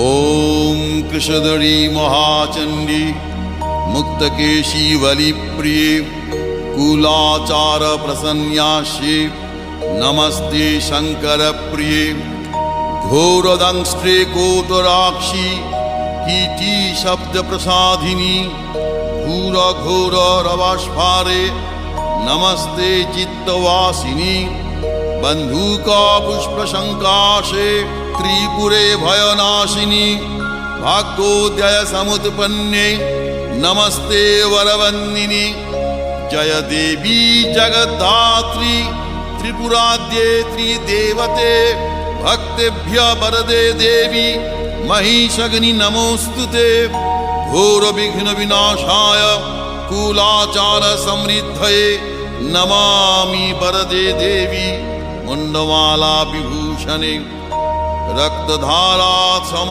ॐ कृशधरी महाचण्डी मुक्तकेशी वलिप्रिये कुलाचार प्रसन्यास्ये नमस्ते शङ्करप्रिये घोरदंष्ट्रे कोटराक्षी कीटी शब्दप्रसादिनी घोर रवास्फारे नमस्ते चित्तवासिनी बंधुका पुष्पशंकाशे त्रिपुरे भयनाशिनी भाग्योदय समुत्पन्ने नमस्ते वरवन्दिनी जय देवी जगद्धात्री त्रिपुराद्ये त्रिदेवते भक्तेभ्य वरदे देवी महिषग्नि नमोस्तुते घोर विघ्न विनाशाय कुलाचार समृद्धये नमामि वरदे देवी मुंडमाला विभूषणे रक्तधारा